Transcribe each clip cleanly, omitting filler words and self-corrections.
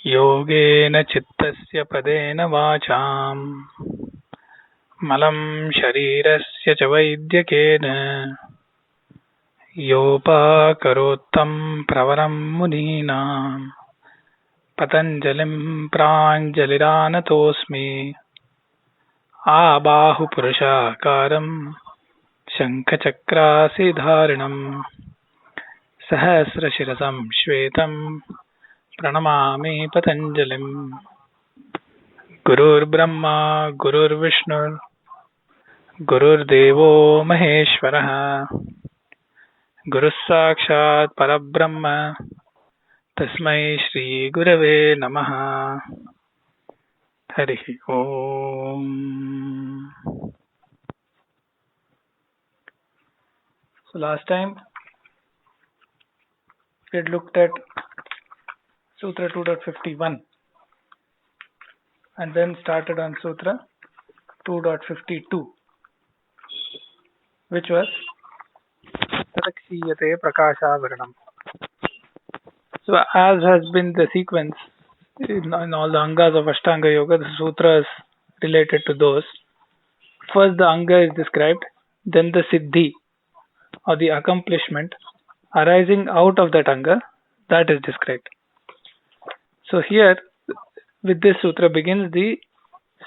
योगेन चित्तस्य पदेन वाचाम् मलं शरीरस्य च वैद्यकेन योपाकरोत्तं प्रवरं मुनीनां पतञ्जलिं प्राञ्जलिरानतोऽस्मि आबाहुपुरुषाकारं शङ्खचक्रासिधारिणं सहस्रशिरसं श्वेतं प्रणमामि पतञ्जलिं गुरुर्ब्रह्मा गुरुर्विष्णुर् गुरुर्देवो महेश्वरः गुरुः साक्षात् परब्रह्म तस्मै श्रीगुरवे नमः हरिः ओम्. So last time we had looked at Sutra 2.51 and then started on Sutra 2.52, which was Tatakshiyate Prakashavarnam. So as has been the sequence in all the Angas of Ashtanga Yoga, the sutras related to those, first the Anga is described, then the Siddhi or the accomplishment arising out of that Anga, that is described. So here with this sutra begins the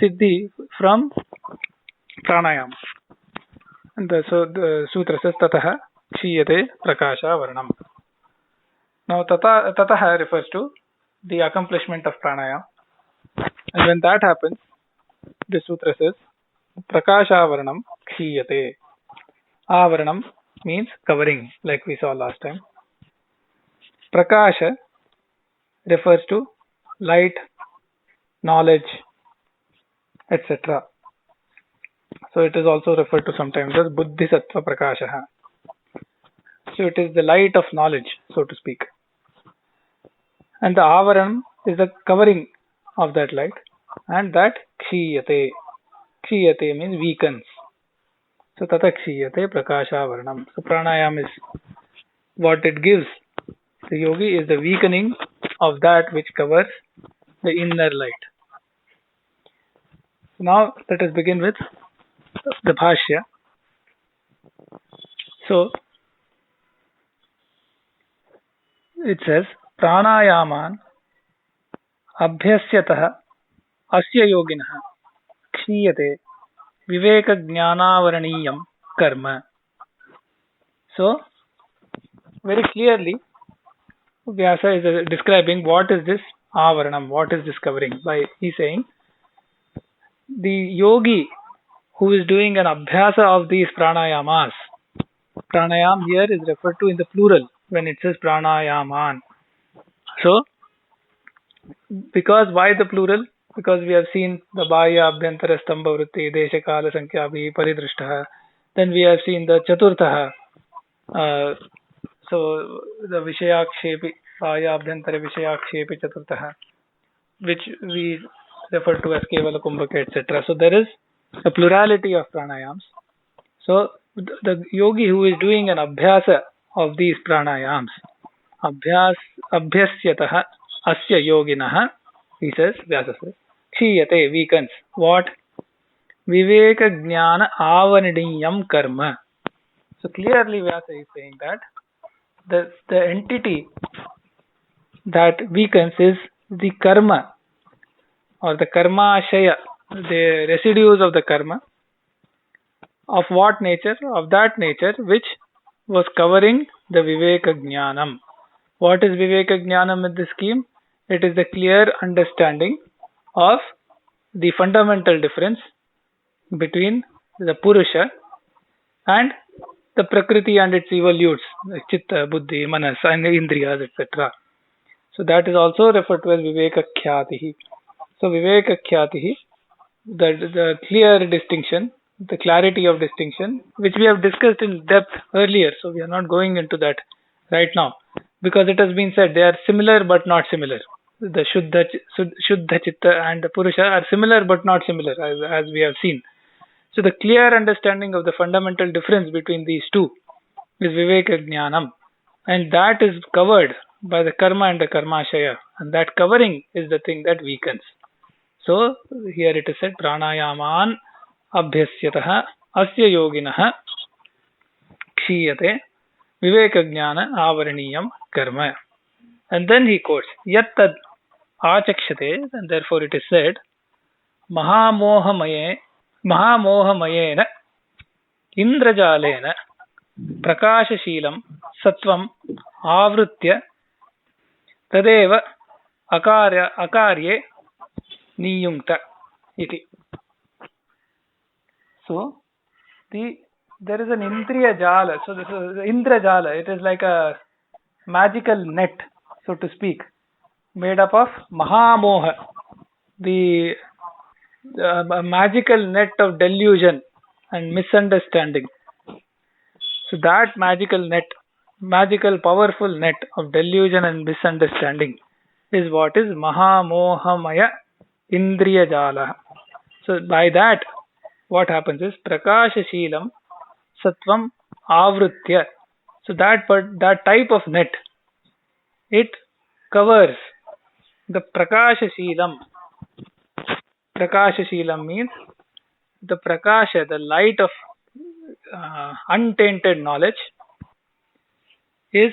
Siddhi from Pranayama. And so the sutra says Tataha Kshiyate Prakasha Varnam. Now Tataha refers to the accomplishment of Pranayama. And when that happens, the sutra says Prakasha Varnam Kshiyate. Avaranam means covering, like we saw last time. Prakasha refers to light, knowledge, etc. So it is also referred to sometimes as Buddhisattva Prakashaha. So it is the light of knowledge, so to speak. And the Avaranam is the covering of that light, and that Kshiyate. Kshiyate means weakens. So Tata Kshiyate Prakashavarnam. So pranayam is what it gives. The yogi is the weakening of that which covers the inner light. Now let us begin with the Bhashya. So it says Pranayaman Abhyasyatah Asya Yoginah Kshiyate Viveka Jnanavaraniyam Karma. So very clearly Vyasa is describing what is this avaranam, what is this covering, by he saying the yogi who is doing an abhyasa of these pranayamas. Pranayam here is referred to in the plural when it says pranayaman. So because why the plural? Because we have seen the Bhaya Abhyantara Stambha Vritti Desha Kala Sankhyabi Paridrishtaha. Then we have seen the Chaturthaha. So the Vishayakshepi Bhaya Abhyantara Vishayakshepi Chaturthaha, which we refer to as Kevala Kumbhaka, etc. So there is a plurality of pranayams. So the yogi who is doing an abhyasa of these pranayams, abhyasyatah asya yoginah, he says, Vyasa says, Kshiyate, weakens. What? Viveka jnana avanidiyam karma. So clearly Vyasa is saying that the entity that weakens is the karma or the karma shaya, the residues of the karma. Of what nature? Of that nature which was covering the Viveka Jnanam. What is Viveka Jnanam in this scheme? It is the clear understanding of the fundamental difference between the Purusha and the Prakriti and its evolutes, Chitta, Buddhi, Manas, and Indriyas, etc. So that is also referred to as Viveka Khyatihi. So Viveka Khyatihi, the clear distinction, the clarity of distinction, which we have discussed in depth earlier, so we are not going into that right now, because it has been said they are similar but not similar. The Shuddha Chitta and the Purusha are similar but not similar, as we have seen. So the clear understanding of the fundamental difference between these two is Viveka Jnanam, and that is covered by the karma and the karmashaya, and that covering is the thing that weakens. So here it is said pranayaman abhyasyatah asya yoginah kshiyate vivekajnana avaraniyam karma. And then he quotes yat tad achakshate, and therefore it is said mahamohamayena indrajalena prakashashilam sattvam avritya tadeva akarye niyungta iti. So there is an indriya jala. So this is indra jala. It is like a magical net, so to speak, made up of mahamoha, the magical net of delusion and misunderstanding. So that magical powerful net of delusion and misunderstanding is what is mahamohamaya indriya jala. So by that, what happens is prakashashilam sattvam avritya. So that type of net, it covers the prakashashilam. Prakashashilam means the prakasha, the light of untainted knowledge is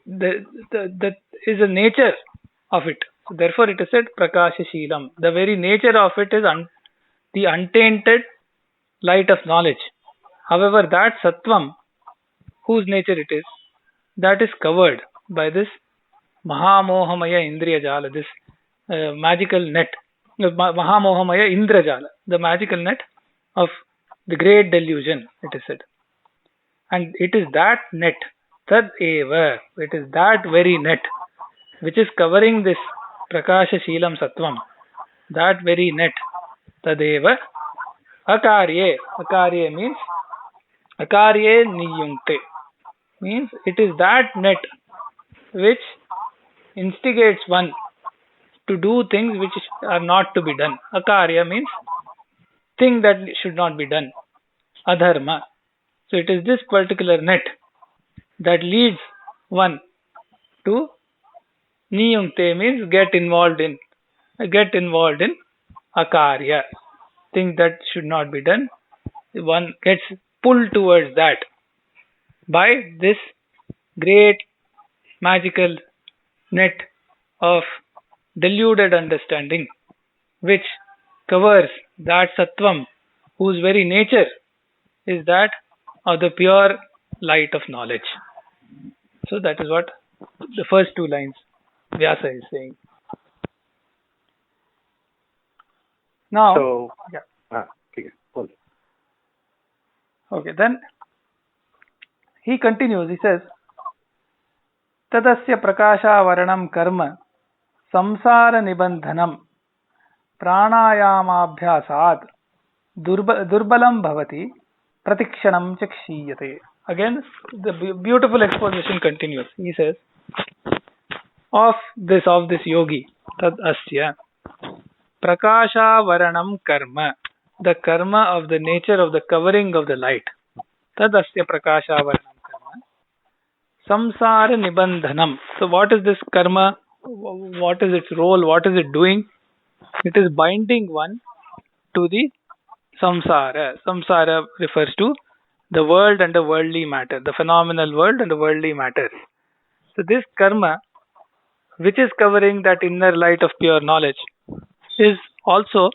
is the nature of it. So therefore it is said prakashashilam. The very nature of it is the untainted light of knowledge. However, that sattvam, whose nature it is, that is covered by this mahamohamaya indriya jala, this magical net, mahamohamaya indra jala, the magical net of the great delusion, it is said. And it is that net, tad eva, it is that very net which is covering this prakasha shilam sattvam, that very net, tadeva akarye. Akarye means akarye niyungte, means it is that net which instigates one to do things which are not to be done. Akarya means thing that should not be done, adharma. So it is this particular net that leads one to niyungte, means get involved in akarya, things that should not be done. One gets pulled towards that by this great magical net of deluded understanding which covers that sattvam whose very nature is that of the pure light of knowledge. So that is what the first two lines Vyasa is saying. Now, so, yeah. Okay, then he continues, he says, Tadasya prakashavaranam karma samsara nibandhanam pranayamabhyasad durbalam bhavati pratikshanam chakshiyate. Again, the beautiful exposition continues. He says, of this yogi, Tadasya prakashavaranam karma, the karma of the nature of the covering of the light. Tadasya prakashavaranam karma samsara nibandhanam. So what is this karma? What is its role? What is it doing? It is binding one to the samsara. Samsara refers to the world and the worldly matter, the phenomenal world and the worldly matter. So this karma, which is covering that inner light of pure knowledge, is also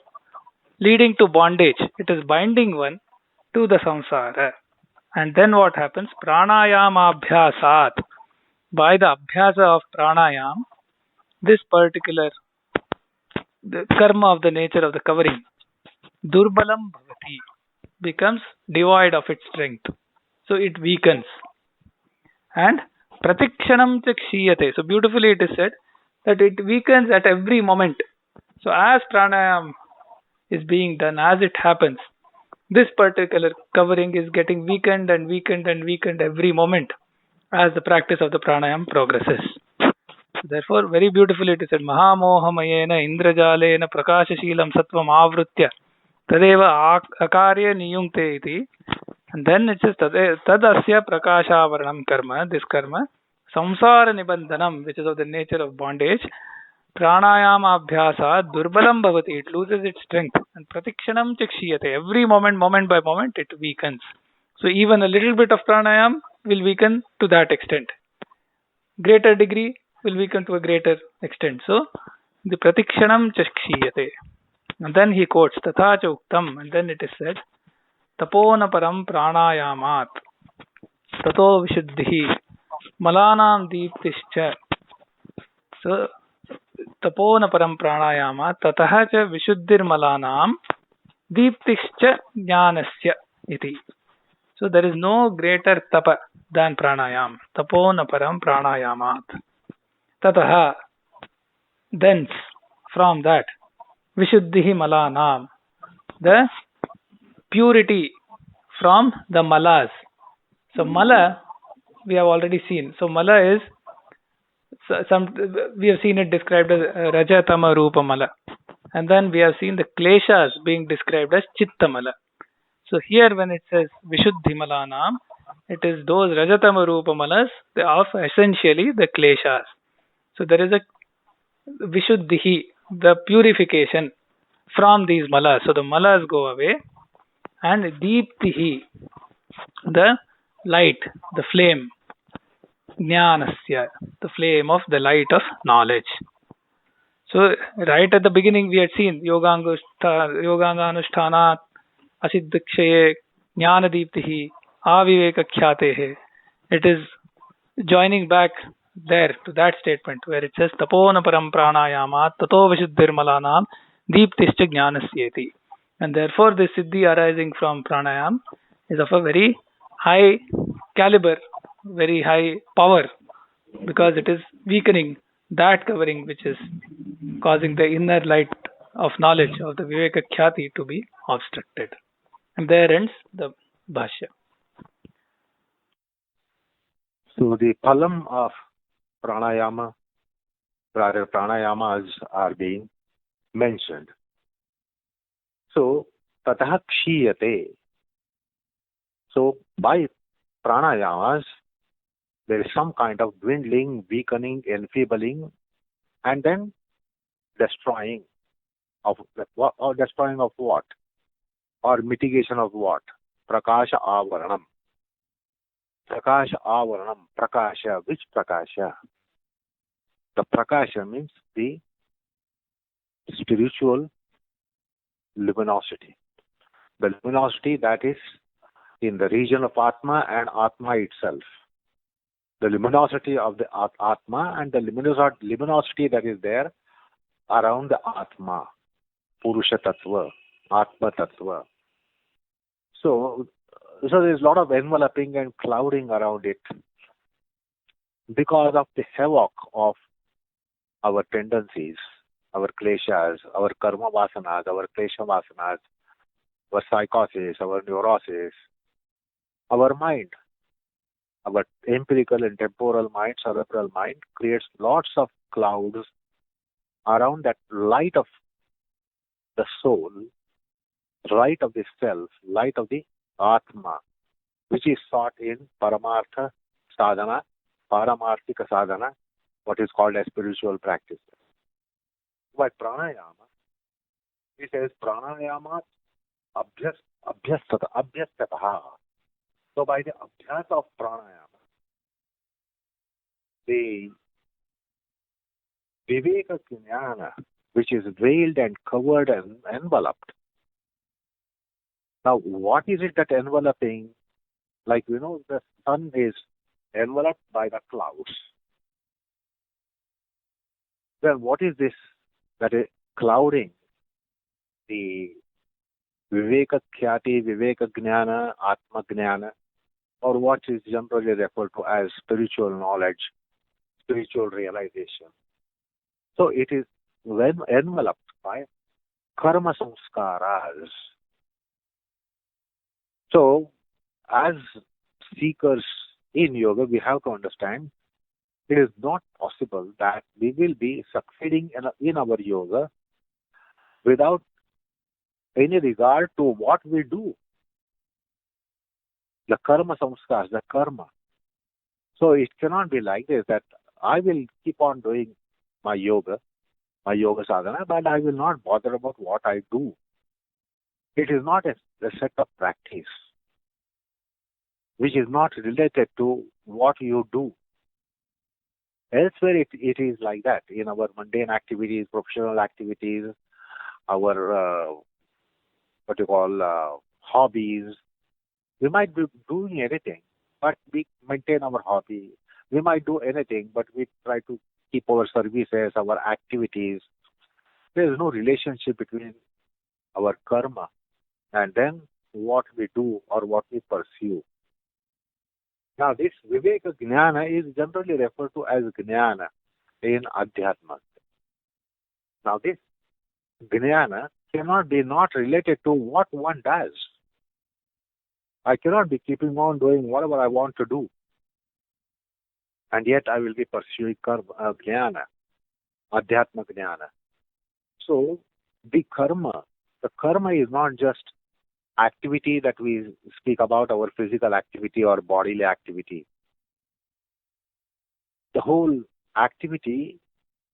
leading to bondage. It is binding one to the samsara. And then what happens? Pranayama abhyasat. By the abhyasa of pranayam, this particular the karma of the nature of the covering, durbalam bhavati, becomes devoid of its strength. So it weakens. And pratikshanam chakshiyate. So beautifully it is said that it weakens at every moment. So as pranayam is being done, as it happens, this particular covering is getting weakened and weakened and weakened every moment as the practice of the pranayam progresses. Therefore, very beautifully it is said, Mahamohamayena indrajalena prakashashilam sattvam avritya tadeva akarya niyungte iti. And then it says, Tadasya prakashavaranam karma, this karma, samsara nibandhanam, which is of the nature of bondage, pranayama abhyasa durbalam bhavati, it loses its strength, and pratikshanam chakshiyate, every moment, moment by moment, it weakens. So even a little bit of pranayam will weaken to that extent. Greater degree will weaken to a greater extent. So the pratikshanam chakshiyate. And then he quotes tatha cha uktam, and then it is said tapona param pranayamat tato vishuddhi malanam deeptischa. So tapona param pranayama tatah cha vishuddhir malanam deeptischa jnanasya iti. So there is no greater tapa than pranayam. Tapona param pranayamat. Tataha, thence, from that, vishuddhi malanam, the purity from the malas. So mala we have already seen. So mala is some, we have seen it described as rajatama rupa mala, and then we have seen the kleshas being described as chitta mala. So here when it says vishuddhi malanam, it is those rajatama rupa malas of essentially the kleshas. So there is a vishuddhi, the purification from these malas. So the malas go away, and deeptihi, the light, the flame, jnanasya, the flame of the light of knowledge. So right at the beginning we had seen yoganga anushthanat asiddhakshaye jnanadiptihi aviveka khyate. It is joining back there to that statement where it says tapona param pranayamat tato vishuddhirmalanam deeptischa jnanasyeti. And therefore the siddhi arising from pranayam is of a very high caliber, very high power, because it is weakening that covering which is causing the inner light of knowledge of the viveka khyati to be obstructed. And there ends the bhashya. So the phalam of pranayama, rather pranayamas are being mentioned. So tatah kshiyate. So by pranayamas, there is some kind of dwindling, weakening, enfeebling, and then destroying of what, or destroying of what, or mitigation of what? Prakasha avaranam. Prakasha avaranam. Prakasha. Which prakasha? The prakasha means the spiritual luminosity. The luminosity that is in the region of Atma and Atma itself. The luminosity of the Atma and the luminosity that is there around the Atma, Purusha Tattva, Atma Tattva. So there is a lot of enveloping and clouding around it because of the havoc of our tendencies, our kleshas, our karma vasanas, our klesha vasanas, our psychosis, our neurosis, our mind, our empirical and temporal mind, cerebral mind creates lots of clouds around that light of the soul, light of the self, light of the Atma, which is sought in Paramartha Sadhana, Paramarthika Sadhana, what is called as spiritual practice. By pranayama, it says pranayama abhyastataha. So by the abhyas of pranayama, the viveka jnana, which is veiled and covered and enveloped. Now, what is it that enveloping? Like, the sun is enveloped by the clouds. Then what is this that is clouding the viveka khyati, viveka jnana, atma jnana, or what is generally referred to as spiritual knowledge, spiritual realization? So it is when enveloped by karma samskaras. So as seekers in yoga, we have to understand it is not possible that we will be succeeding in our yoga without any regard to what we do. The karma samskars, the karma. So it cannot be like this that I will keep on doing my yoga sadhana, but I will not bother about what I do. It is not a set of practice which is not related to what you do. Elsewhere, it is like that. In our mundane activities, professional activities, our what you call hobbies, we might be doing anything, but we maintain our hobby. We might do anything, but we try to keep our services, our activities. There is no relationship between our karma and then what we do or what we pursue. Now, this Viveka Jnana is generally referred to as Jnana in Adhyatma. Now, this Jnana cannot be not related to what one does. I cannot be keeping on doing whatever I want to do, and yet I will be pursuing Jnana, Adhyatma Jnana. So, the karma is not just activity that we speak about, our physical activity or bodily activity. The whole activity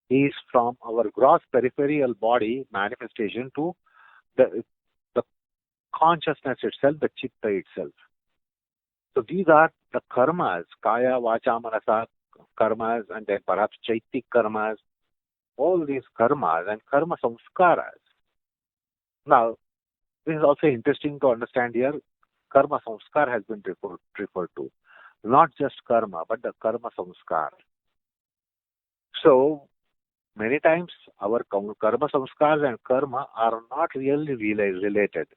is from our gross peripheral body manifestation to the consciousness itself, the chitta itself. So these are the karmas, kaya, vacha, manasa karmas, and then perhaps chaitik karmas, all these karmas and karma samskaras. Now, this is also interesting to understand here. Karma samskar has been referred to. Not just karma, but the karma samskar. So, many times our karma samskars and karma are not really related.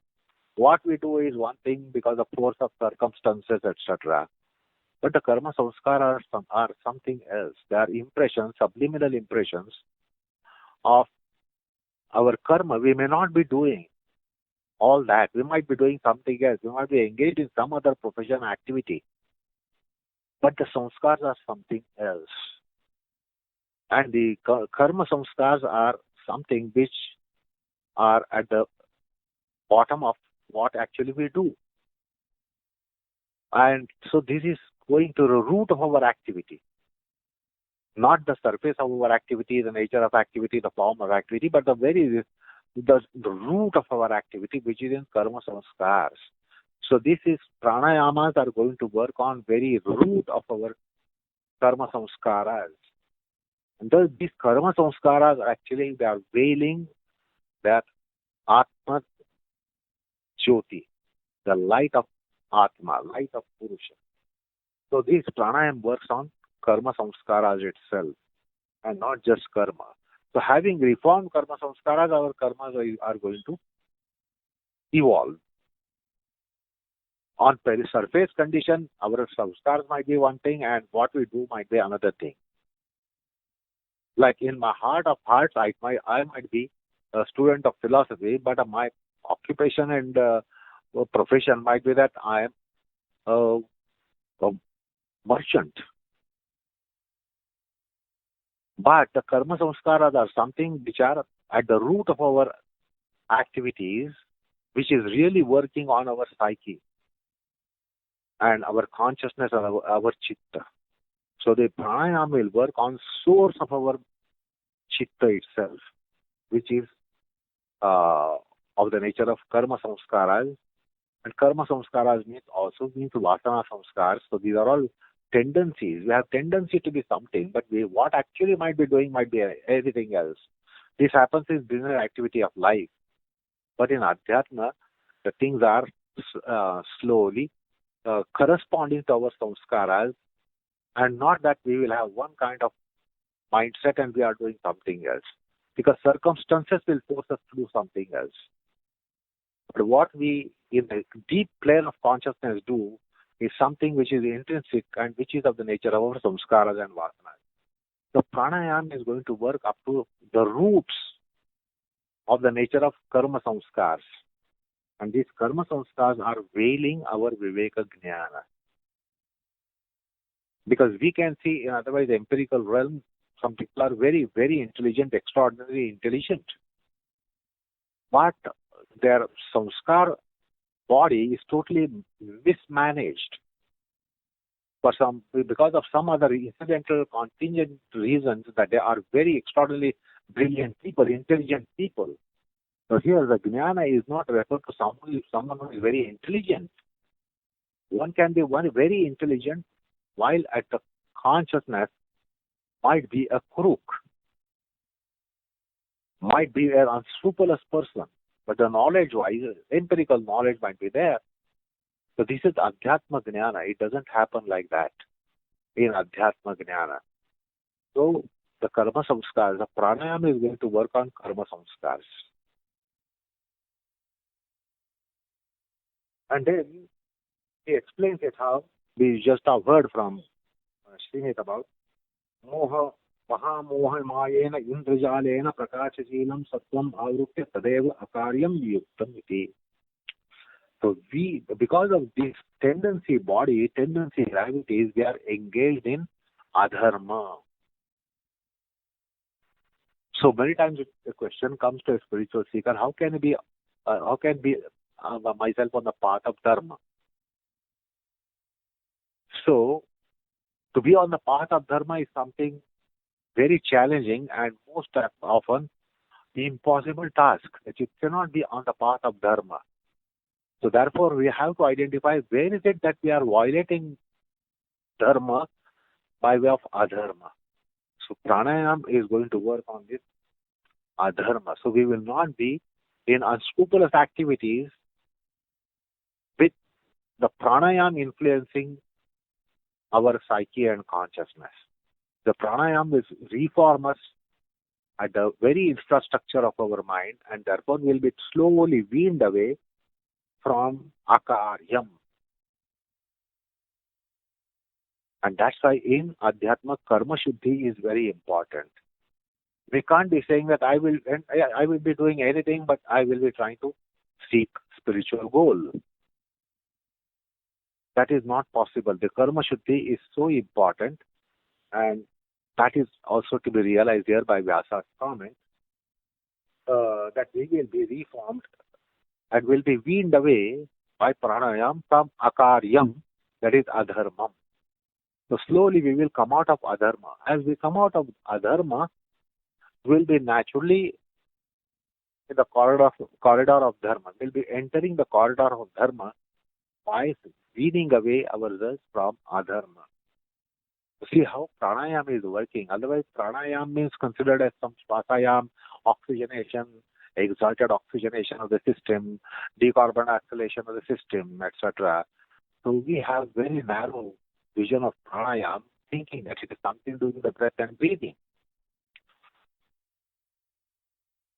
What we do is one thing because of force of circumstances, etc. But the karma samskar are something else. They are impressions, subliminal impressions of our karma. We may not be doing all that. We might be doing something else. We might be engaged in some other profession activity. But the samskars are something else. And the karma samskars are something which are at the bottom of what actually we do. And so this is going to the root of our activity. Not the surface of our activity, the nature of activity, the form of activity, but the root of our activity, which is in karma samskars. So this is pranayamas are going to work on very root of our karma samskaras. And these karma samskaras actually they are veiling that Atma Jyoti, the light of Atma, light of Purusha. So this pranayam works on karma samskaras itself and not just karma. So having reformed karma samskaras, our karmas are going to evolve. On surface condition, our samskars might be one thing and what we do might be another thing. Like in my heart of hearts, I might be a student of philosophy, but my occupation and profession might be that I am a merchant. But the karma samskaras are something which are at the root of our activities, which is really working on our psyche and our consciousness and our chitta. So the pranayama will work on source of our chitta itself, which is of the nature of karma samskaras. And karma samskaras means vasana samskars. So these are all tendencies. We have tendency to be something, but what actually might be doing might be anything else. This happens in business activity of life. But in Adhyatma, the things are slowly corresponding to our samskaras, and not that we will have one kind of mindset and we are doing something else. Because circumstances will force us to do something else. But what we, in the deep plane of consciousness, do is something which is intrinsic and which is of the nature of our samskaras and vasanas. The pranayama is going to work up to the roots of the nature of karma samskars. And these karma samskars are veiling our viveka jnana. Because we can see in otherwise empirical realm, some people are very, very intelligent, extraordinarily intelligent. But their samskar body is totally mismanaged. because of some other incidental contingent reasons, that they are very extraordinarily brilliant people, intelligent people. So here the jnana is not referred to someone who is very intelligent. One can be very intelligent, while at the consciousness might be a crook, might be an unscrupulous person, but the knowledge-wise, empirical knowledge might be there. So this is Adhyatma Jnana. It doesn't happen like that in Adhyatma Jnana. So the Karma Samskars, the Pranayama is going to work on Karma Samskars. And then he explains it how we just have heard from Srimit about Moha Mahamoha Mayena Indrajalena Prakashasheenam Sattvam Avrupya Tadeva Akaryam Yuktam iti. So we, because of this tendency gravities, we are engaged in adharma. So many times the question comes to a spiritual seeker: how can be myself on the path of dharma? So to be on the path of dharma is something very challenging and most often impossible task. That you cannot be on the path of dharma. So therefore, we have to identify where is it that we are violating dharma by way of adharma. So pranayam is going to work on this adharma. So we will not be in unscrupulous activities with the pranayam influencing our psyche and consciousness. The pranayam will reform us at the very infrastructure of our mind, and therefore will be slowly weaned away from akaryam. And that's why in Adhyatma, Karma Shuddhi is very important. We can't be saying that I will be doing anything, but I will be trying to seek spiritual goal. That is not possible. The Karma Shuddhi is so important, and that is also to be realized here by Vyasa's comment, that we will be reformed and will be weaned away by pranayam from akaryam, that is adharmam. So slowly we will come out of adharma. As we come out of adharma, we will be naturally in the corridor of dharma. We will be entering the corridor of dharma by weaning away ourselves from adharma. See how pranayam is working. Otherwise, pranayam means considered as some spasayam, oxygenation, exalted oxygenation of the system, decarbonization of the system, etc. So we have very narrow vision of pranayam, thinking that it is something to do with the breath and breathing.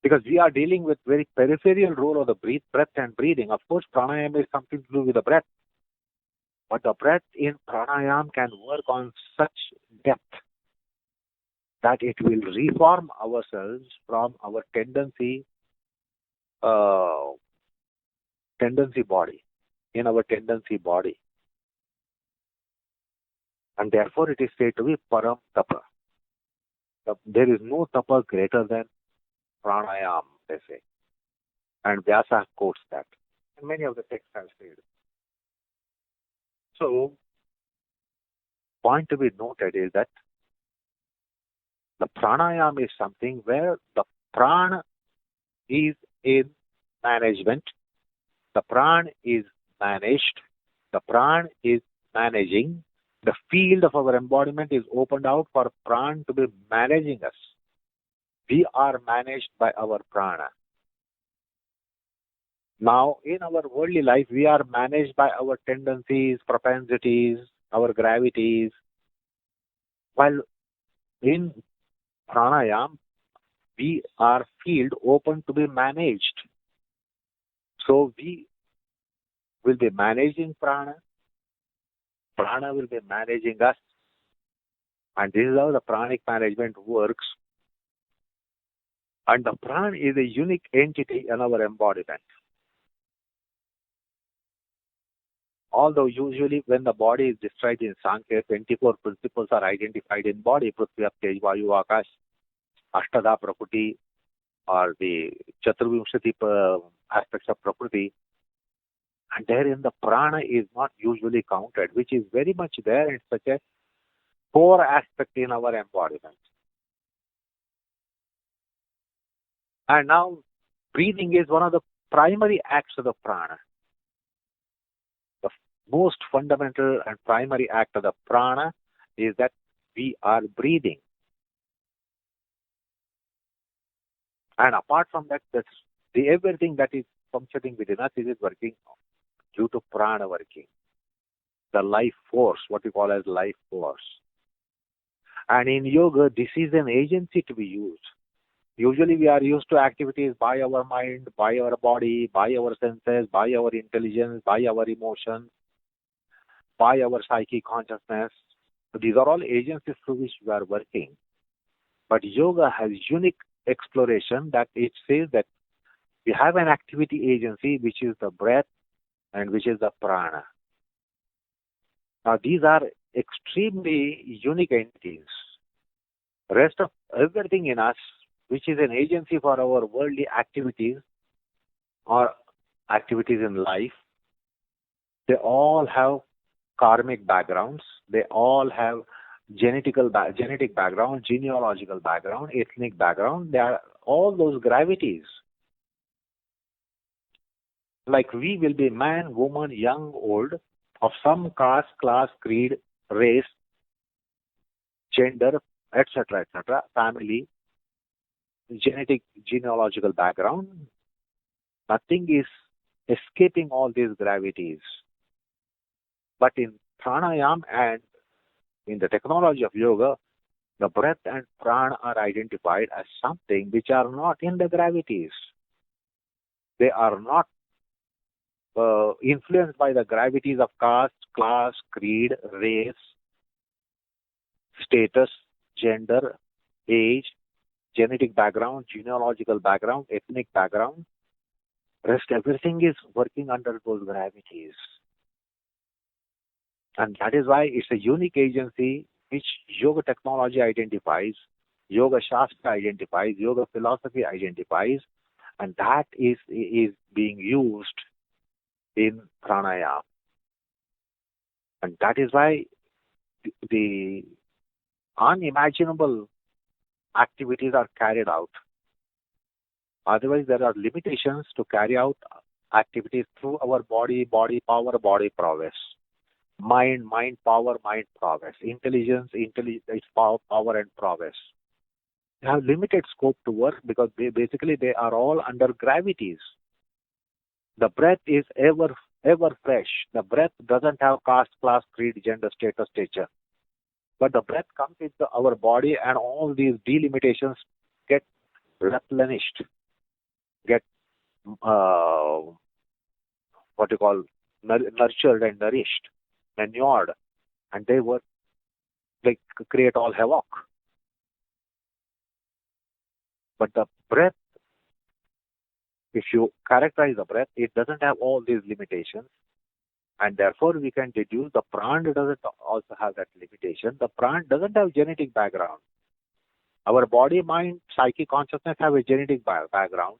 Because we are dealing with very peripheral role of the breath and breathing. Of course, pranayam is something to do with the breath. But the breath in pranayam can work on such depth that it will reform ourselves from our tendency body, in our tendency body. And therefore it is said to be param tapa. There is no tapa greater than pranayam, they say. And Vyasa quotes that. And many of the texts have said. So, point to be noted is that the pranayam is something where the prana is in management, the prana is managed, the prana is managing, the field of our embodiment is opened out for prana to be managing us. We are managed by our prana. Now, in our worldly life, we are managed by our tendencies, propensities, our gravities. While in pranayam, we are field open to be managed. So we will be managing prana. Prana will be managing us. And this is how the pranic management works. And the prana is a unique entity in our embodiment. Although usually when the body is described in Sankhya, 24 principles are identified in body, Prithvi, Tej, Vayu, Akash, Ashtada, Prakriti, or the Chaturvimshati aspects of Prakriti. And therein the prana is not usually counted, which is very much there in such a core aspect in our embodiment. And now breathing is one of the primary acts of the prana. The most fundamental and primary act of the prana is that we are breathing. And apart from that, everything that is functioning within us is working due to prana working. The life force, what we call as life force. And in yoga, this is an agency to be used. Usually we are used to activities by our mind, by our body, by our senses, by our intelligence, by our emotions, by our psychic consciousness. So these are all agencies through which we are working. But yoga has unique exploration that it says that we have an activity agency which is the breath and which is the prana. Now these are extremely unique entities. Rest of everything in us, which is an agency for our worldly activities or activities in life, they all have karmic backgrounds. They all have genetic background, genealogical background, ethnic background. They are all those gravities. Like we will be man, woman, young, old, of some caste, class, creed, race, gender, etc., family, genealogical background. Nothing is escaping all these gravities. But in pranayam and in the technology of yoga, the breath and prana are identified as something which are not in the gravities. They are not influenced by the gravities of caste, class, creed, race, status, gender, age, genetic background, genealogical background, ethnic background. Rest everything is working under those gravities. And that is why it's a unique agency which yoga technology identifies, yoga shastra identifies, yoga philosophy identifies, and that is being used in pranayama. And that is why the unimaginable activities are carried out. Otherwise, there are limitations to carry out activities through our body power, body prowess. Mind power, mind prowess. Intelligence, power and prowess. They have limited scope to work because basically they are all under gravities. The breath is ever fresh. The breath doesn't have caste, class, creed, gender, status, stature. But the breath comes into our body and all these delimitations get replenished, get what you call nurtured and nourished, manured, and they create all havoc. But the breath, if you characterize the breath, it doesn't have all these limitations, and therefore we can deduce the prana doesn't also have that limitation. The prana doesn't have genetic background. Our body, mind, psychic consciousness have a genetic background,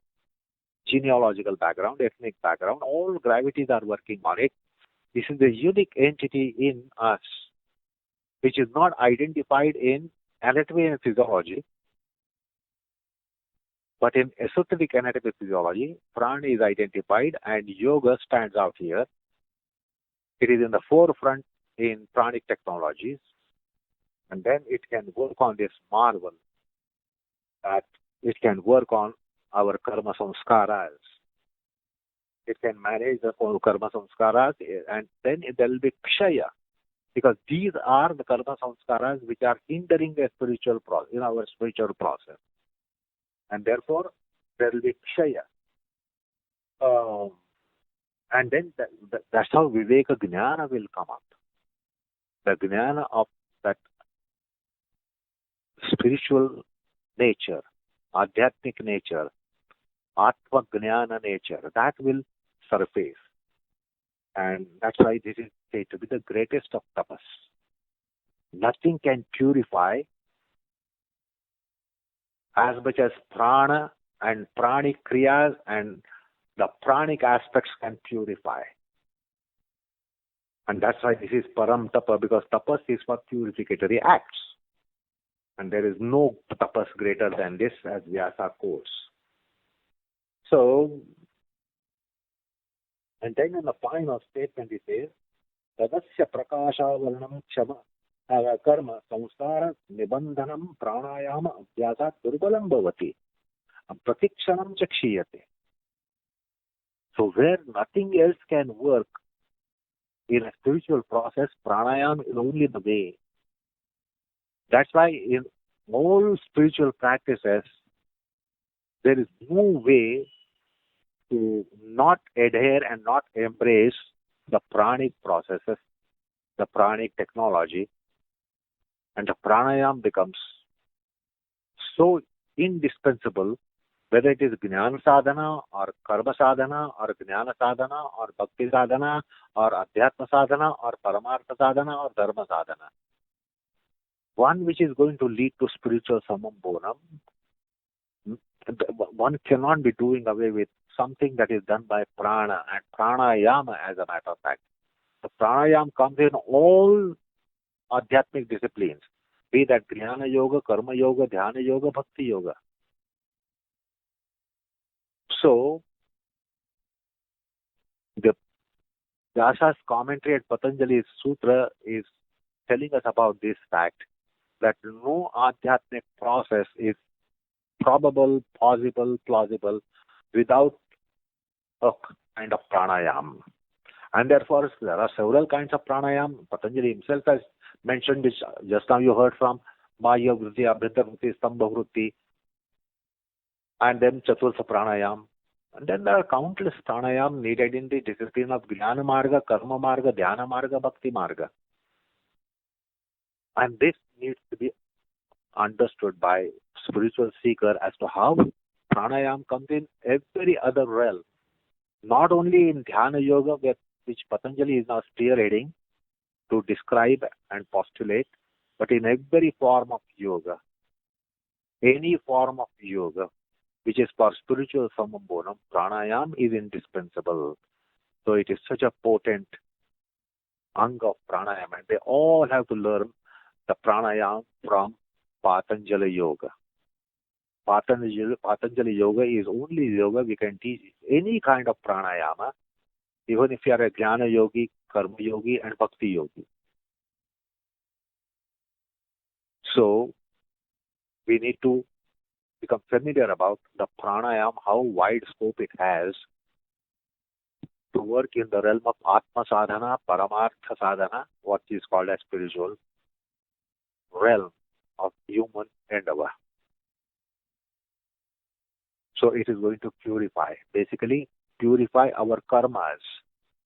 genealogical background, ethnic background. All gravities are working on it. This is the unique entity in us, which is not identified in anatomy and physiology, but in esoteric anatomy and physiology, prana is identified and yoga stands out here. It is in the forefront in pranic technologies, and then it can work on this marvel that it can work on our karma samskaras. It can manage the karma samskaras, and then there will be kshaya, because these are the karma samskaras which are hindering the spiritual process, in our spiritual process, and therefore there will be kshaya. And then that's how viveka jnana will come up. The jnana of that spiritual nature, adhyatmic nature, atma jnana nature, that will surface. And that's why this is said to be the greatest of tapas. Nothing can purify as much as prana and pranic kriyas and the pranic aspects can purify. And that's why this is param tapa, because tapas is for purificatory acts. And there is no tapas greater than this, as Vyasa quotes. So, and then in the final statement it says, Tadasya prakashavarnam kshama karma samskara nibandhanam pranayama abhyasat durbalam bhavati pratikshanam chakshiyate. So where nothing else can work in a spiritual process, pranayama is only the way. That's why in all spiritual practices, there is no way to not adhere and not embrace the pranic processes, the pranic technology, and the pranayama becomes so indispensable, whether it is jnana sadhana or karma sadhana or jnana sadhana or bhakti sadhana or adhyatma sadhana or paramartha sadhana or dharma sadhana. One which is going to lead to spiritual samam bonam, one cannot be doing away with something that is done by prana and pranayama, as a matter of fact. The pranayama comes in all adhyatmic disciplines, be that jnana yoga, karma yoga, dhyana yoga, bhakti yoga. So, the Vyasa's commentary at Patanjali's Sutra is telling us about this fact, that no adhyatmic process is probable, possible, plausible without a kind of pranayama. And therefore, there are several kinds of pranayama. Patanjali himself has mentioned this. Just now you heard from Mahya Vritti, Abhyantara Vritti, Stambha Vritti, and then Chaturtha pranayama. And then there are countless pranayama needed in the discipline of Jnana Marga, Karma Marga, Dhyana Marga, Bhakti Marga. And this needs to be understood by spiritual seeker as to how pranayama comes in every other realm. Not only in Dhyana Yoga, which Patanjali is now spearheading to describe and postulate, but in every form of yoga. Any form of yoga which is for spiritual samam bonam, pranayama is indispensable. So it is such a potent anga of pranayama. And they all have to learn the pranayama from Patanjali Yoga. Patanjali Yoga is only yoga we can teach any kind of pranayama, even if you are a jnana yogi, karma yogi, and bhakti yogi. So we need to become familiar about the pranayama, how wide scope it has to work in the realm of atma sadhana, paramartha sadhana, what is called as spiritual realm of human endeavor. So it is going to purify, basically purify our karmas,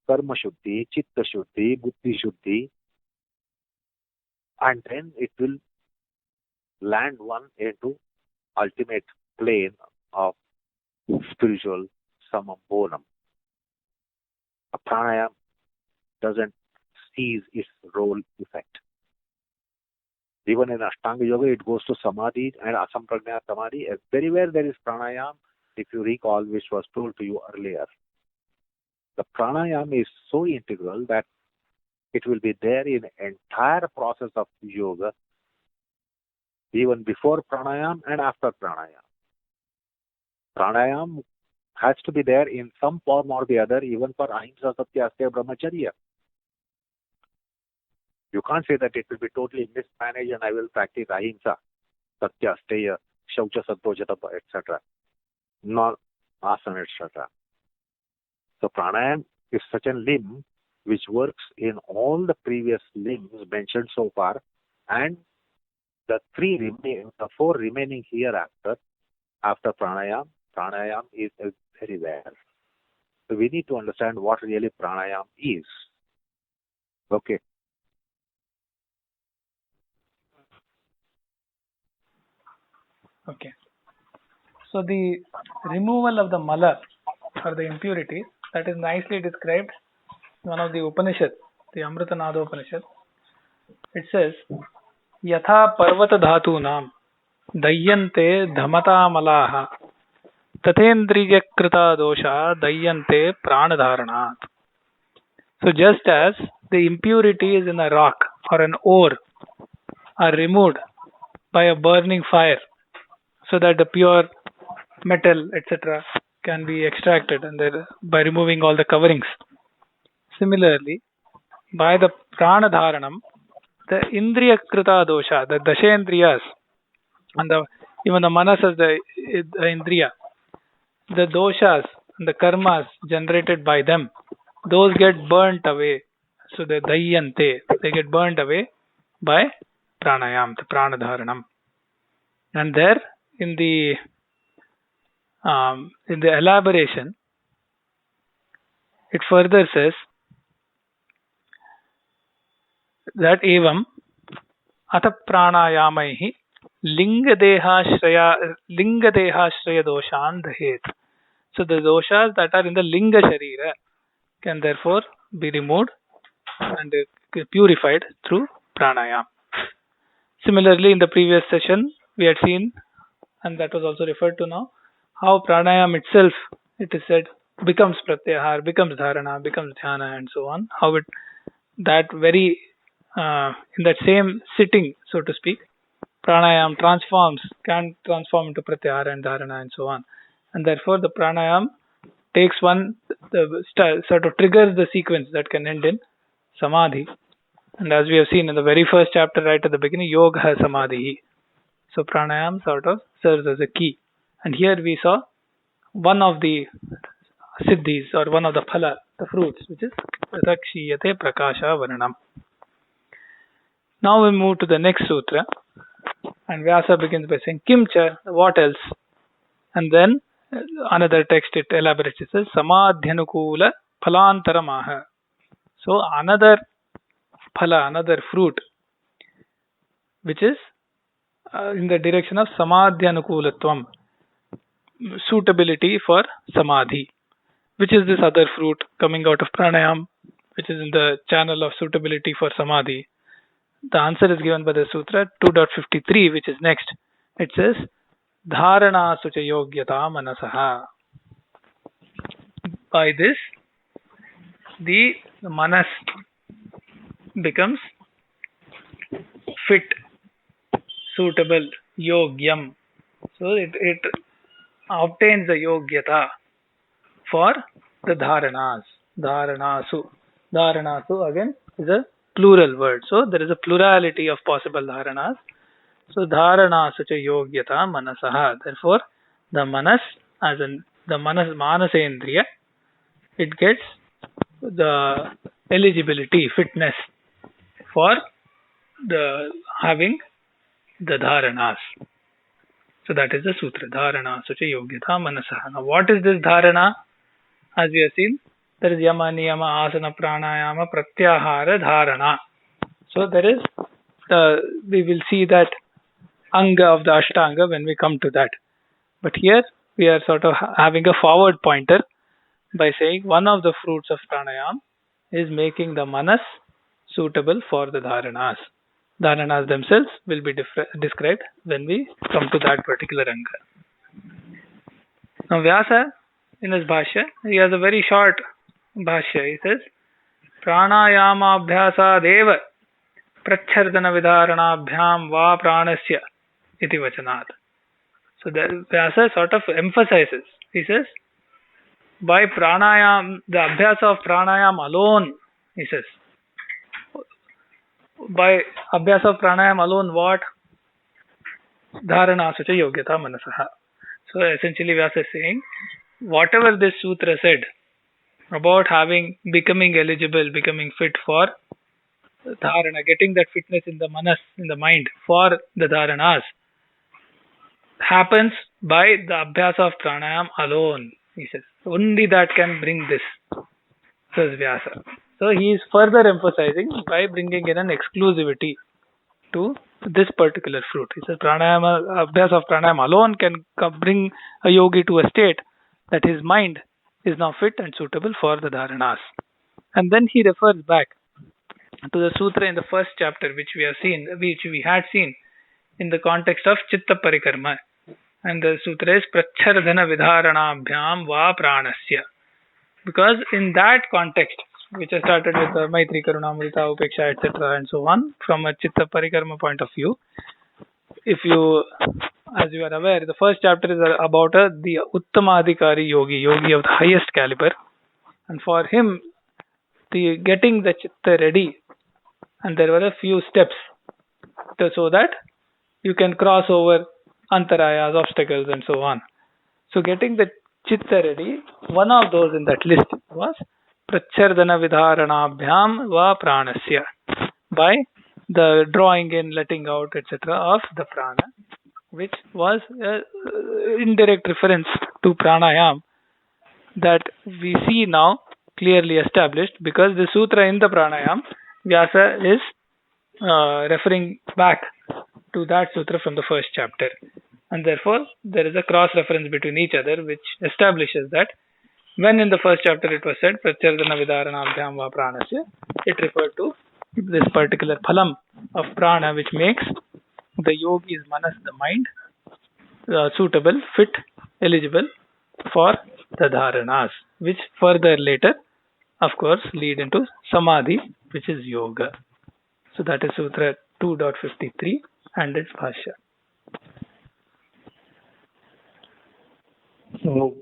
karma shuddhi, chitta shuddhi, buddhi shuddhi, and then it will land one into ultimate plane of spiritual samam bonam. A pranayama doesn't cease its role effect. Even in Ashtanga Yoga, it goes to Samadhi and Asamprajña Samadhi. Everywhere there is pranayama, if you recall, which was told to you earlier. The pranayama is so integral that it will be there in the entire process of yoga, even before pranayama and after pranayama. Pranayama has to be there in some form or the other, even for ahimsa, satya, asteya, brahmacharya. You can't say that it will be totally mismanaged and I will practice ahimsa, satya, asteya, shaucha, saddhojatapa, etc. Not asana, etc. So pranayama is such a limb which works in all the previous limbs mentioned so far, and the four remaining hereafter, after pranayama is everywhere. So we need to understand what really pranayama is. Okay. Okay. So the removal of the mala or the impurities, that is nicely described in one of the Upanishads, the Amritanada Upanishad. It says, Yatha parvata dhatunam dayyante dhamata malaha tathendriyakrita dosha dayyante pranadharanat. So just as the impurities in a rock or an ore are removed by a burning fire so that the pure metal, etc., can be extracted and by removing all the coverings. Similarly, by the prana dharanam, the indriya krita dosha, the dashendriyas, and even the manas as the indriya, the doshas and the karmas generated by them, those get burnt away. So the dayyante, they get burnt away by pranayam, the prana dharanam. And there in the elaboration, it further says that evam atha pranayamaihi lingadehashraya doshan dahet. So the doshas that are in the linga sharira can therefore be removed and purified through pranayam. Similarly, in the previous session, we had seen, and that was also referred to now, how pranayam itself, it is said, becomes pratyahar, becomes dharana, becomes dhyana, and so on. How it that very in that same sitting, so to speak, pranayam can transform into pratyahara and dharana and so on. And therefore, the pranayam takes sort of triggers the sequence that can end in samadhi. And as we have seen in the very first chapter, right at the beginning, yoga samadhi. So pranayam sort of serves as a key. And here we saw one of the siddhis or one of the phala, the fruits, which is rakshiyate prakasha varanam. Now we move to the next sutra, and Vyasa begins by saying kimcha, what else? And then another text it elaborates, it says samadhyanukula phalantaramaha. So another phala, another fruit, which is in the direction of samadhyanukulatvam, suitability for samadhi. Which is this other fruit coming out of pranayam, which is in the channel of suitability for samadhi? The answer is given by the sutra 2.53, which is next. It says dharana sucha yogyata manasaha. By this, the manas becomes fit, suitable, yogyam. So it obtains the yogyata for the dharanas. Dharanasu again is a plural word. So there is a plurality of possible dharanas. So dharanasu cha yogyata manasaha. Therefore, the manas, as in the manasendriya, it gets the eligibility, fitness for the having the dharanas. So that is the sutra. Dharana sucha yogyata manasaha. Now what is this dharana? As we have seen, there is yama, niyama, asana, pranayama, pratyahara, dharana. So there is we will see that anga of the ashtanga when we come to that. But here we are sort of having a forward pointer by saying one of the fruits of pranayam is making the manas suitable for the dharanas. Dharanas themselves will be described when we come to that particular anga. Now Vyasa, in his bhashya, he has a very short bhashya. He says, pranayama abhyasa deva prachardana vidharanabhyam va pranasya iti vachanat. So the Vyasa sort of emphasizes. He says, by pranayam, the abhyasa of pranayam alone, he says, by abhyasa of pranayam alone, what? Dharana sucha yogyata manasaha. So essentially Vyasa is saying, whatever this sutra said about becoming eligible, becoming fit for dharana, getting that fitness in the manas, in the mind for the dharanas, happens by the abhyasa of pranayam alone. He says, only that can bring this, says Vyasa. So he is further emphasizing by bringing in an exclusivity to this particular fruit. He says, abhyasa of pranayam alone can bring a yogi to a state that his mind is now fit and suitable for the dharanas. And then he refers back to the sutra in the first chapter, which we had seen in the context of chitta parikarma. And the sutra is prachardana vidharanabhyam va pranasya. Because in that context, which I started with Maitri, Karuna, Mudita, Upeksha, etc. and so on from a Chitta Parikarma point of view. If you, as you are aware, the first chapter is about the Uttamadhikari yogi of the highest caliber, and for him, getting the Chitta ready, and there were a few steps so that you can cross over antarayas, obstacles, and so on. So getting the chitta ready, one of those in that list was prachardana vidharanabhyam va pranasya, by the drawing in, letting out, etc. of the prana, which was an indirect reference to pranayam that we see now clearly established, because the sutra in the pranayam, Vyasa is referring back to that sutra from the first chapter, and therefore there is a cross reference between each other, which establishes that when in the first chapter it was said prachardana vidaranabhyam va pranasya, it referred to this particular phalam of prana, which makes the yogi's manas, the mind, suitable, fit, eligible for the dharanas, which further later, of course, lead into samadhi, which is yoga. So that is Sutra 2.53 and its bhashya. So,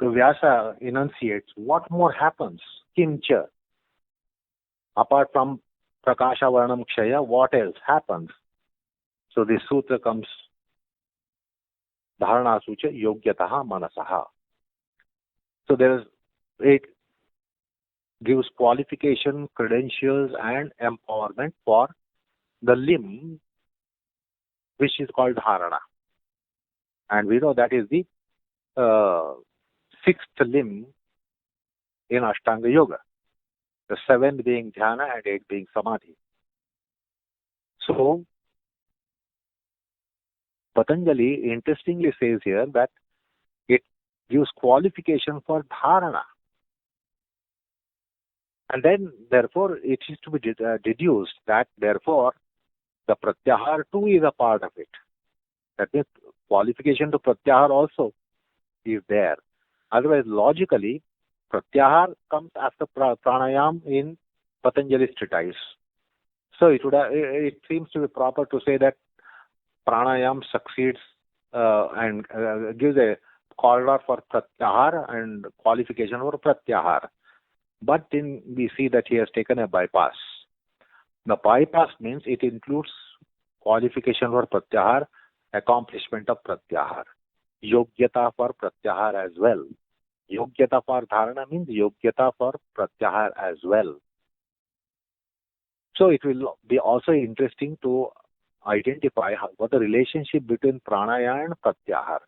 Vyasa enunciates what more happens. Kimcha. Apart from Prakasha Varnam Kshaya, what else happens? So this sutra comes Dharana Sucha Yogyataha Manasaha. So it gives qualification, credentials, and empowerment for the limb, which is called Dharana. And we know that is the sixth limb in Ashtanga Yoga. The seventh being Dhyana and eighth being Samadhi. So, Patanjali interestingly says here that it gives qualification for Dharana. And then, therefore, it is to be deduced that, therefore, the Pratyahar too is a part of it. That means qualification to Pratyahar also is there. Otherwise, logically, Pratyahar comes after Pranayam in Patanjali's treatise. So it seems to be proper to say that Pranayam succeeds and gives a corridor for Pratyahar and qualification for Pratyahar. But then we see that he has taken a bypass. The bypass means it includes qualification for Pratyahar, accomplishment of Pratyahar, Yogyata for Pratyahar as well. Yogyata for Dharana means Yogyata for Pratyahar as well. So it will be also interesting to identify what the relationship between Pranaya and Pratyahar.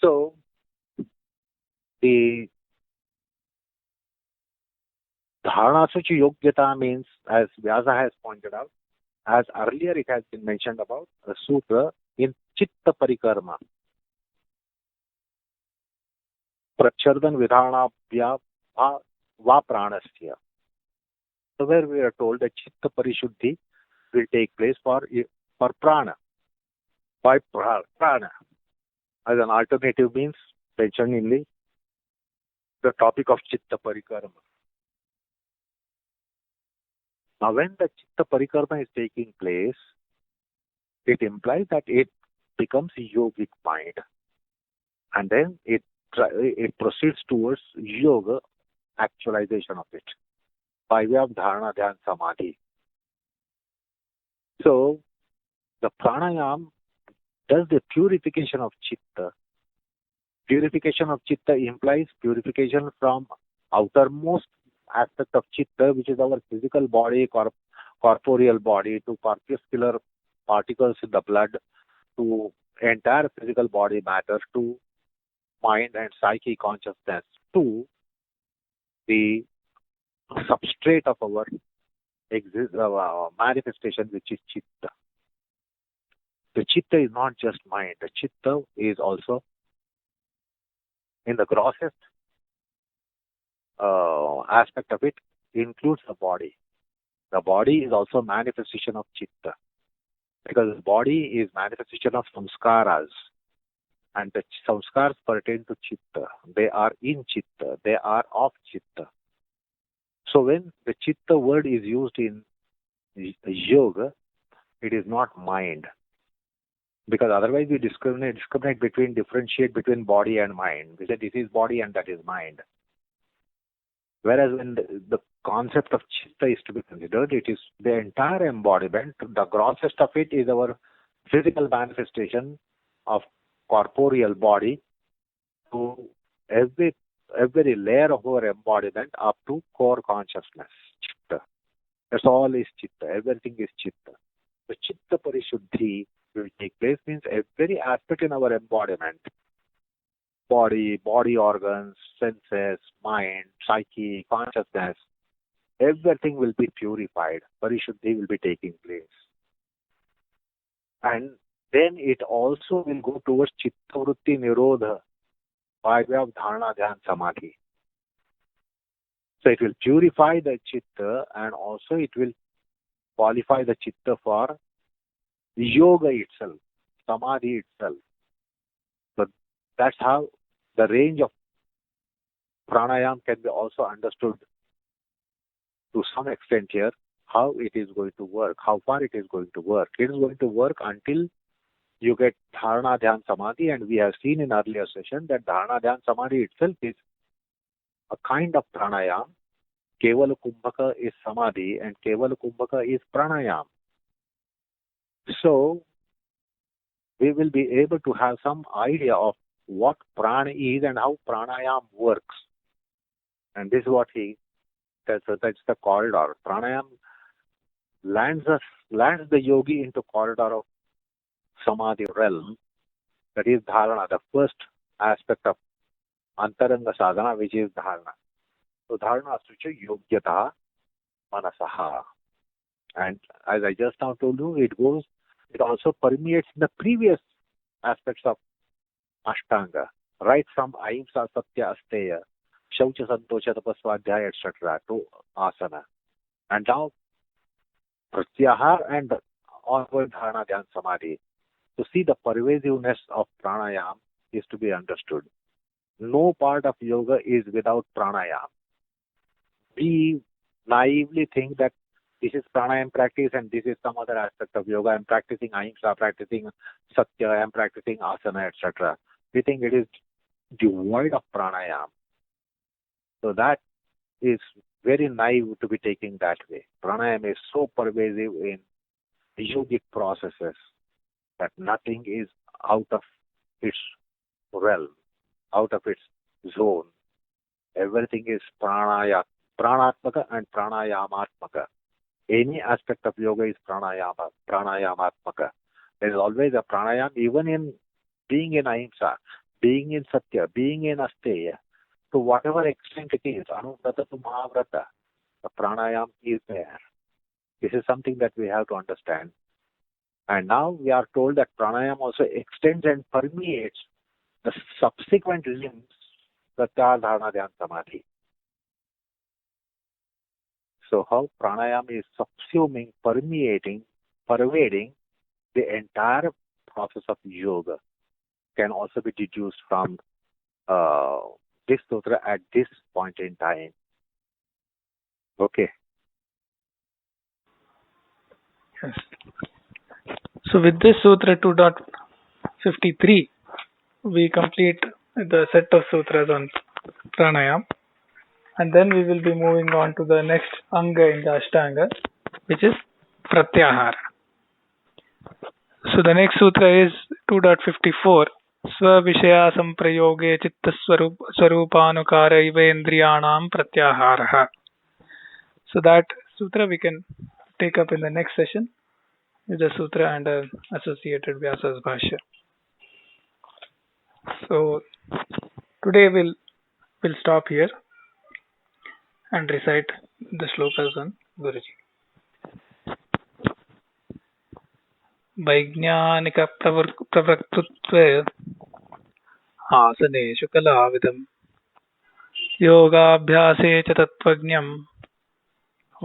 So the Dharana Suchi Yogyata means, as Vyasa has pointed out, as earlier it has been mentioned about a sutra in Chitta Parikarma. Prachardan Vidhanabhya va pranasya. So where we are told that Chitta Parishuddhi will take place for prana, by prana, as an alternative means mentioned in the topic of Chitta Parikarma. Now when the Chitta Parikarma is taking place, it implies that it becomes a yogic mind, and then it proceeds towards yoga actualization of it by way of dharana, dhyan, samadhi. So the pranayam does the purification of chitta. Purification of chitta implies purification from outermost aspect of chitta, which is our physical body, corporeal body, to corpuscular particles in the blood, to entire physical body matter, to mind and psyche consciousness, to the substrate of our manifestation, which is chitta. The chitta is not just mind. The chitta is also, in the grossest aspect of it, includes the body. The body is also manifestation of chitta, because the body is manifestation of samskaras. and the samskars pertain to chitta. They are in chitta. They are of chitta. So when the chitta word is used in yoga, it is not mind. Because otherwise we differentiate between body and mind. We say this is body and that is mind. Whereas when the concept of chitta is to be considered, it is the entire embodiment. The grossest of it is our physical manifestation of corporeal body to every layer of our embodiment up to core consciousness. Chitta. That's all is chitta. Everything is chitta. The chitta parishuddhi will take place means every aspect in our embodiment, body organs, senses, mind, psyche, consciousness, everything will be purified. Parishuddhi will be taking place. And then it also will go towards chitta vritti nirodha by way of dharana, dhyan, samadhi. So it will purify the chitta and also it will qualify the chitta for yoga itself, samadhi itself. So that's how the range of pranayam can be also understood to some extent here, how it is going to work, how far it is going to work. It is going to work until you get dharana, dhyan, samadhi, and we have seen in earlier session that dharana, dhyan, samadhi itself is a kind of pranayam. Kevala kumbhaka is samadhi and Kevala kumbhaka is pranayam. So we will be able to have some idea of what prana is and how pranayam works. And this is what he says, that's the corridor. Pranayam lands the yogi into corridor of samadhi realm. That is dharana, the first aspect of antaranga sadhana, which is dharana. So dharana sucha yogyata manasaha. And as I just now told you, it also permeates the previous aspects of Ashtanga, right from Ahimsa, Satya, Asteya, Shaucha, Santosha, Tapaswadhyaya, etc. to Asana. And now Pratyahar and onward Dharana, Dhyan, Samadhi. To see the pervasiveness of pranayam is to be understood. No part of yoga is without pranayam. We naively think that this is pranayam practice and this is some other aspect of yoga. I am practicing ahimsa, practicing satya, I am practicing asana, etc. We think it is devoid of pranayam. So that is very naive to be taking that way. Pranayam is so pervasive in yogic processes that nothing is out of its realm, out of its zone. Everything is pranatmaka and pranayamatmaka. Any aspect of yoga is pranayamatmaka. There is always a pranayam, even in being in ahimsa, being in satya, being in asteya, to whatever extent it is, anuvrata to mahavrata, the pranayam is there. This is something that we have to understand. And now we are told that pranayam also extends and permeates the subsequent limbs, pratyahar, dharana, dhyan, samadhi. So how pranayam is subsuming, pervading the entire process of yoga can also be deduced from this sutra at this point in time. Okay. Yes. So with this Sutra 2.53, we complete the set of sutras on pranayam, and then we will be moving on to the next anga in the Ashtanga, which is pratyahara. So the next sutra is 2.54. Svavishaya samprayoge chitta swarupanukara ivendriyanam pratyahara. So that sutra we can take up in the next session with the sutra and associated Vyasa's Bhashya. So today we'll stop here and recite the shlokas on Guruji. वैज्ञानिक प्रवक्तृत्वे आसनेषु कलाविदम् योगाभ्यासे च तत्त्वज्ञं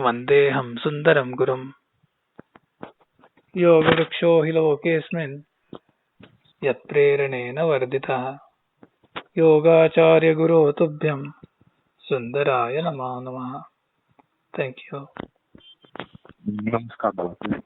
वन्देऽहं सुन्दरं गुरुम् योगवृक्षो हि लोकेऽस्मिन् यत्प्रेरणेन वर्धितः योगाचार्य गुरो तुभ्यं सुंदराय नमो नमः. Thank you. नमस्कार बाबा.